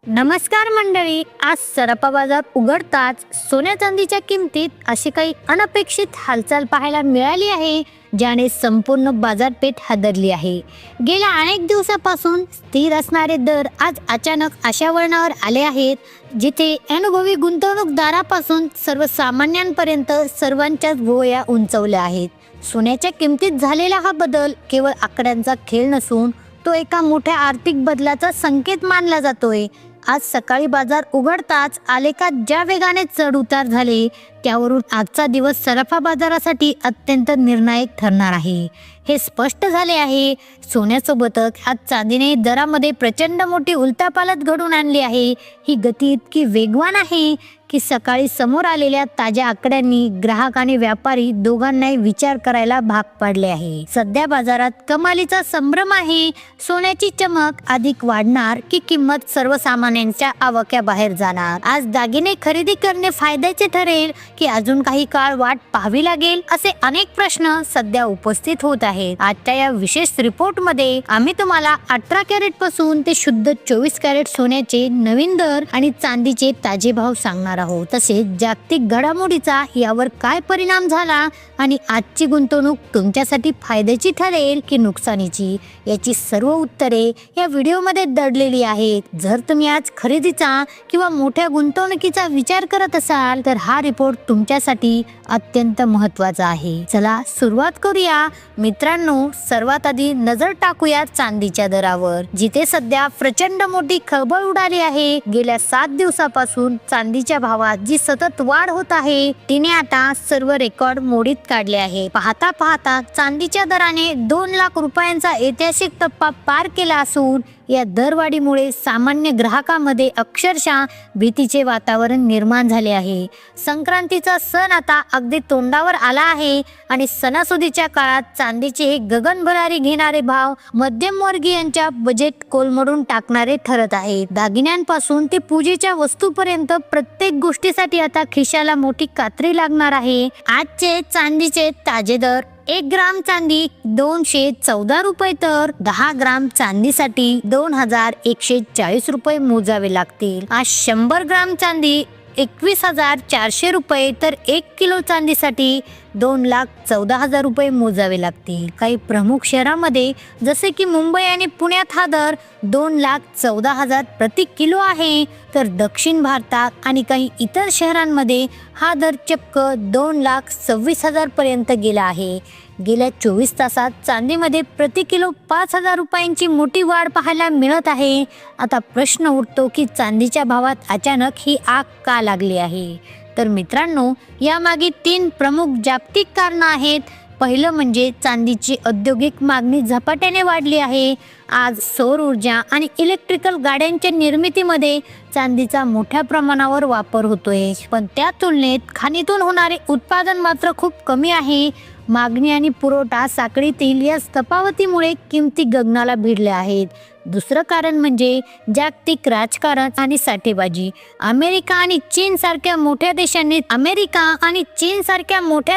नमस्कार मंडळी, आज सराफा बाजार उघडताच सोन्या चांदीच्या किमतीत अशी काही अनपेक्षित हालचाल पाहायला मिळाली आहे, ज्याने संपूर्ण बाजारपेठ हादरली आहे. गेल्या अनेक दिवसापासून स्थिर असणारे दर आज अचानक अशा वळणावर आले आहेत, जिथे अनुभवी गुंतवणूकदारापासून सर्वसामान्यांपर्यंत सर्वांच्याच भुवया उंचावल्या आहेत. सोन्याच्या किमतीत झालेला हा बदल केवळ आकड्यांचा खेळ नसून तो एका मोठ्या आर्थिक बदलाचा संकेत मानला जातोय. आज सकाळी बाजार उघडताच आलेखात ज्या वेगाने चढ उतार झाले, त्यावरून आजचा दिवस सराफा बाजारासाठी अत्यंत निर्णायक ठरणार आहे. हे स्पष्ट झाले आहे. सोन्यासोबतच आज चांदीने दरामध्ये प्रचंड मोठी उलथापालथ घडवून आणली आहे. ही गती इतकी वेगवान आहे की सकाळी समोर आलेल्या ताज्या आकड्यांनी ग्राहक आणि व्यापारी दोघांनाही विचार करायला भाग पाडले आहे. सध्या बाजारात कमालीचा संभ्रम आहे. सोन्याची चमक अधिक वाढणार की किंमत सर्वसामान्यांच्या आवाक्याबाहेर जाणार? आज दागिने खरेदी करणे फायद्याचे ठरेल की अजून काही काळ वाट पाहावी लागेल? असे अनेक प्रश्न सध्या उपस्थित होत आहेत. आजच्या या विशेष रिपोर्ट मध्ये आम्ही तुम्हाला 18 कॅरेट पासून ते शुद्ध 24 कॅरेट सोन्याचे नवीन दर आणि चांदीचे ताजे भाव सांगणार आहोत. तसेच जागतिक घडामोडीचा यावर काय परिणाम झाला आणि आजची गुंतवणूक तुमच्यासाठी फायद्याची ठरेल की नुकसानीची, याची सर्व उत्तरे या व्हिडिओमध्ये दडलेली आहेत. जर तुम्ही आज खरेदीचा किंवा मोठ्या गुंतवणुकीचा विचार करत असाल तर हा रिपोर्ट तुमच्यासाठी अत्यंत महत्त्वाचा आहे. चला सुरुवात करूया. मित्रांनो, सर्वात आधी नजर टाकूया चांदीच्या दरावर, जिथे सध्या प्रचंड मोठी खळबळ उडाली आहे. गेल्या 7 दिवसापासून चांदीच्या भावात जी सतत वाढ होत आहे, तिने आता सर्व रेकॉर्ड मोडीत काढले आहे. पाहता पाहता चांदीच्या दराने 2 लाख रुपयांचा ऐतिहासिक टप्पा पार केला असून या दरवाढीमुळे सामान्य ग्राहकांमध्ये अक्षरशः भीतीचे वातावरण निर्माण झाले आहे. संक्रांतीचा सण आता अगदी तोंडावर आला आहे आणि सणासुदीच्या काळात चांदीचे हे गगनभरारी घेणारे भाव मध्यमवर्गीयांच्या बजेट कोलमडून टाकणारे ठरत आहेत. दागिन्यांपासून ते पूजेच्या वस्तूपर्यंत प्रत्येक गोष्टीसाठी आता खिशाला मोठी कात्री लागणार आहे. आजचे चांदीचे ताजे दर: 1 ग्राम चांदी 214 रुपये तर 10 ग्राम चांदीसाठी 2140 रुपये मोजावे लागतील. आज 100 ग्राम चांदी 21,400 रुपये तर 1 किलो चांदीसाठी 2,14,000 रुपये मोजावे लागतील. काही प्रमुख शहरांमध्ये जसे की मुंबई आणि पुण्यात हा दर 2,14,000 प्रति किलो आहे, तर दक्षिण भारतात आणि काही इतर शहरांमध्ये हा दर चक्क 2,26,000 पर्यंत गेला आहे. गेल्या 24 तासात चांदीमध्ये प्रति किलो 5,000 रुपयांची मोठी वाढ पाहायला मिळत आहे. आता प्रश्न उठतो की चांदीच्या भावात अचानक ही आग का लागली आहे? तर मित्रांनो, यामागे 3 प्रमुख जागतिक कारणं आहेत. पहिलं म्हणजे चांदीची औद्योगिक मागणी झपाट्याने वाढली आहे. आज सौर ऊर्जा आणि इलेक्ट्रिकल गाड्यांच्या निर्मितीमध्ये चांदीचा मोठ्या प्रमाणावर वापर होतोय, पण त्या तुलनेत खाणीतून होणारे उत्पादन मात्र खूप कमी आहे. मागणी आणि पुरवठा साखळीतील या तफावतीमुळे किमती गगनाला भिडल्या आहेत. दुसरं कारण म्हणजे जागतिक राजकारण आणि साठेबाजी. अमेरिका आणि चीन सारख्या मोठ्या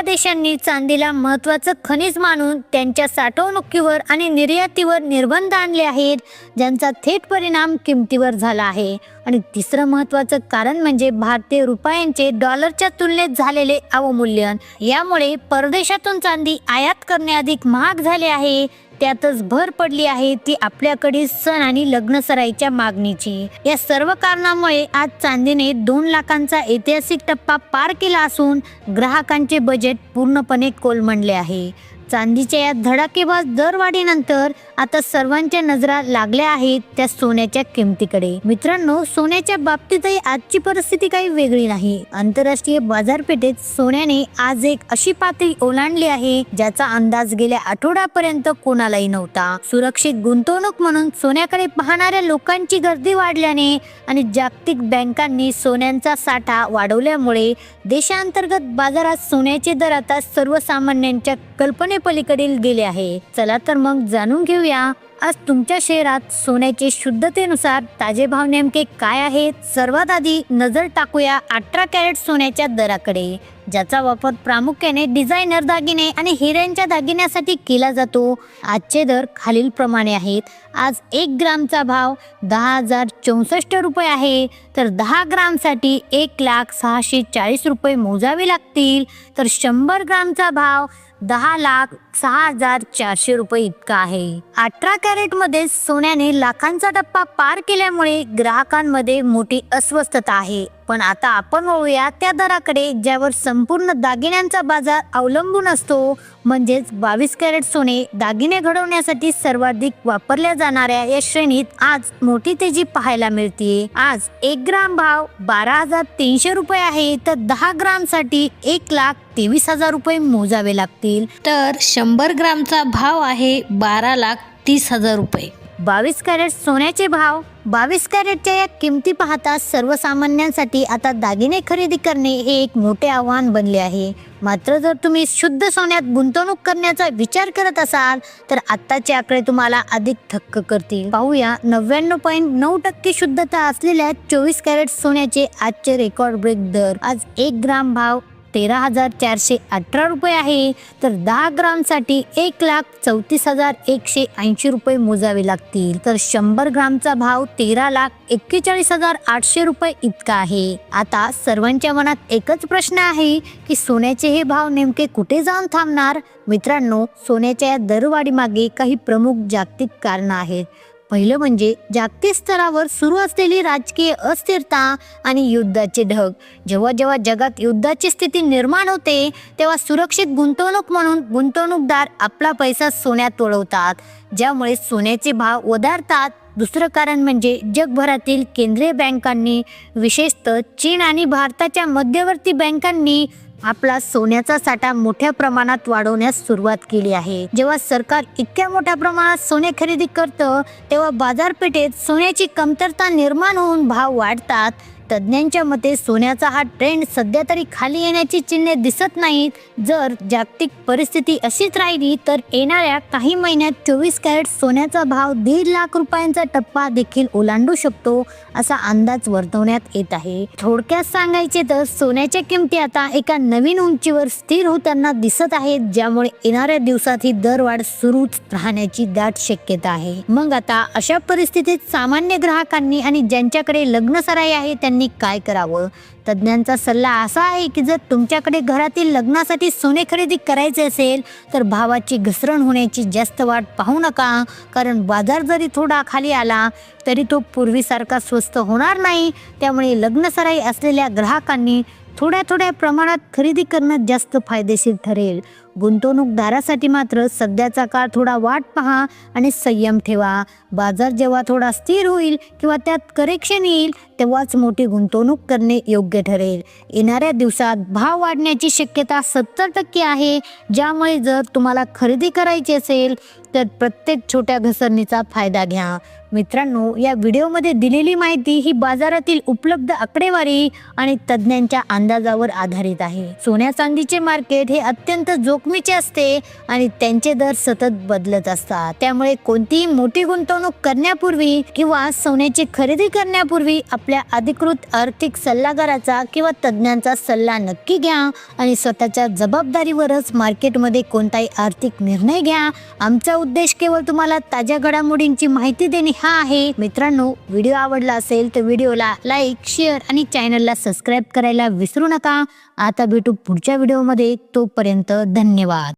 देशांनी चांदीला महत्त्वाचं खनिज मानून त्यांच्या साठवणुकीवर आणि निर्यातीवर निर्बंध आणले आहेत, ज्यांचा थेट परिणाम किमतीवर झाला आहे. आणि तिसरं महत्त्वाचं कारण म्हणजे भारतीय रुपयांचे डॉलरच्या तुलनेत झालेले अवमूल्यन. यामुळे परदेशातून चांदी आयात करणे अधिक महाग झाले आहे. त्यातच भर पडली आहे ती आपल्याकडील सण आणि लग्नसराईच्या मागणीची. या सर्व कारणामुळे आज चांदीने 2 लाखांचा ऐतिहासिक टप्पा पार केला असून ग्राहकांचे बजेट पूर्णपणे कोलमडले आहे. चांदीच्या या धडाकेबाज दरवाढीनंतर आता सर्वांच्या नजरा लागल्या आहेत त्या सोन्याच्या किमतीकडे. मित्रांनो, सोन्याच्या बाबतीतही आजची परिस्थिती काही वेगळी नाही. आंतरराष्ट्रीय बाजारपेठेत सोन्याने आज एक अशी पातळी ओलांडली आहे ज्याचा अंदाज गेल्या आठवड्यापर्यंत कोणालाही नव्हता. सुरक्षित गुंतवणूक म्हणून सोन्याकडे पाहणाऱ्या लोकांची गर्दी वाढल्याने आणि जागतिक बँकांनी सोन्यांचा साठा वाढवल्यामुळे देशांतर्गत बाजारात सोन्याचे दर आता सर्वसामान्यांच्या कल्पनेपलीकडील गेले आहे. चला तर मग जाणून घेऊया आज तुमच्या शहरात सोन्याचे शुद्धतेनुसार ताजे भाव नेमके काय आहेत? सर्वात आधी नजर टाकूया 18 कॅरेट सोन्याच्या दराकडे, ज्याचा वापर प्रामुख्याने डिझायनर दागिने आणि हिऱ्यांच्या दागिन्यासाठी केला जातो. आजचे दर खालील प्रमाणे आहेत. आज 1 ग्रामचा भाव 10,064 रुपये आहे, तर 10 ग्रामसाठी 1,0640 रुपये मोजावे लागतील. तर 100 ग्रामचा भाव 10,06,400 रुपये इतका आहे. 18 कॅरेटमध्ये सोन्याने लाखांचा टप्पा पार केल्यामुळे ग्राहकांमध्ये मोठी अस्वस्थता आहे. पण आता आपण वळूया त्या दराकडे ज्यावर संपूर्ण दागिन्यांचा बाजार अवलंबून असतो, म्हणजेच 22 कॅरेट सोने. दागिने घडवण्यासाठी सर्वाधिक वापरल्या जाणाऱ्या या श्रेणीत आज मोठी तेजी पाहायला मिळते. आज 1 ग्राम भाव 12,300 रुपये आहे, तर 10 ग्रामसाठी 1,23,000 रुपये मोजावे लागतील. तर 100 ग्रामचा भाव आहे 12,30,000 रुपये. 22 कॅरेट सोन्याचे भाव. 22 कॅरेटच्या या किमती पाहता सर्वसामान्यांसाठी आता दागिने खरेदी करणे हे एक मोठे आव्हान बनले आहे. मात्र जर तुम्ही शुद्ध सोन्यात गुंतवणूक करण्याचा विचार करत असाल तर आत्ताचे आकडे तुम्हाला अधिक थक्क करतील. पाहूया 99.9% शुद्धता असलेल्या 24 कॅरेट सोन्याचे आजचे रेकॉर्ड ब्रेक दर. आज 1 ग्राम भाव 13,418 रुपये आहे, तर 10 ग्रामसाठी 1,34,180 रुपये मोजावे लागतील. तर 100 ग्रामचा भाव 13,41,800 रुपये इतका आहे. आता सर्वांच्या मनात एकच प्रश्न आहे की सोन्याचे हे भाव नेमके कुठे जाऊन थांबणार? मित्रांनो, सोन्याच्या या दरवाढीमागे काही प्रमुख जागतिक कारणं आहेत. पहिलं म्हणजे जागतिक स्तरावर सुरू असलेली राजकीय अस्थिरता आणि युद्धाचे ढग. जेव्हा जगात युद्धाची स्थिती निर्माण होते तेव्हा सुरक्षित गुंतवणूक म्हणून गुंतवणूकदार आपला पैसा सोन्यात वळवतात, ज्यामुळे सोन्याचे भाव वधारतात. दुसरं कारण म्हणजे जगभरातील केंद्रीय बँकांनी, विशेषतः चीन आणि भारताच्या मध्यवर्ती बँकांनी आपला सोन्याचा साठा मोठ्या प्रमाणात वाढवण्यास सुरुवात केली आहे. जेव्हा सरकार इतक्या मोठ्या प्रमाणात सोने खरेदी करतं तेव्हा बाजारपेठेत सोन्याची कमतरता निर्माण होऊन भाव वाढतात. तज्ज्ञांच्या मते सोन्याचा हा ट्रेंड सध्या तरी खाली येण्याची चिन्हे दिसत नाहीत. जर जागतिक परिस्थिती अशीच राहिली तर येणाऱ्या काही महिन्यात 24 कॅरेट सोन्याचा भाव 1.5 लाख रुपयांचा टप्पा देखील ओलांडू शकतो, असा अंदाज वर्तवण्यात येत आहे. थोडक्यात सांगायचे तर सोन्याच्या किमती आता एका नवीन उंचीवर स्थिर होताना दिसत आहेत, ज्यामुळे येणाऱ्या दिवसात ही दरवाढ सुरूच राहण्याची दाट शक्यता आहे. मग आता अशा परिस्थितीत सामान्य ग्राहकांनी आणि ज्यांच्याकडे लग्नसराई आहे त्यांनी काय करावं? तज्ज्ञांचा सल्ला असा आहे की जर तुमच्याकडे घरातील लग्नासाठी सोने खरेदी करायचे असेल तर भावाची घसरण होण्याची जास्त वाट पाहू नका, कारण बाजार जरी थोडा खाली आला तरी तो पूर्वीसारखा स्वस्त होणार नाही. त्यामुळे लग्नसराई असलेल्या ग्राहकांनी थोड्या प्रमाणात खरेदी करणं जास्त फायदेशीर ठरेल. गुंतवणूकदारासाठी मात्र सध्याचा काळ थोडा वाट पहा आणि संयम ठेवा. बाजार जेव्हा थोडा स्थिर होईल किंवा त्यात करेक्शन येईल तेव्हाच मोठी गुंतवणूक करणे योग्य ठरेल. येणाऱ्या दिवसात भाव वाढण्याची शक्यता 70% आहे, ज्यामुळे जर तुम्हाला खरेदी करायची असेल तर प्रत्येक छोट्या घसरणीचा फायदा घ्या. मित्रांनो, या व्हिडिओमध्ये दिलेली माहिती ही बाजारातील उपलब्ध आकडेवारी आणि तज्ज्ञांच्या अंदाजावर आधारित आहे. सोन्या चांदीचे मार्केट हे अत्यंत जोखमीचे असते आणि त्यांचे दर सतत बदलत असतात. त्यामुळे कोणतीही मोठी गुंतवणूक करण्यापूर्वी किंवा सोन्याची खरेदी करण्यापूर्वी आपल्या अधिकृत आर्थिक सल्लागाराचा किंवा तज्ज्ञांचा सल्ला नक्की घ्या आणि स्वतःच्या जबाबदारीवरच मार्केटमध्ये कोणताही आर्थिक निर्णय घ्या. आमचा उद्देश केवळ तुम्हाला ताज्या घडामोडींची माहिती देणे हा आहे. मित्रांनो, व्हिडिओ आवडला असेल तर व्हिडिओला लाईक, शेअर आणि चॅनलला सबस्क्राईब करायला विसरू नका. आता भेटू पुढच्या व्हिडिओमध्ये. तोपर्यंत धन्यवाद.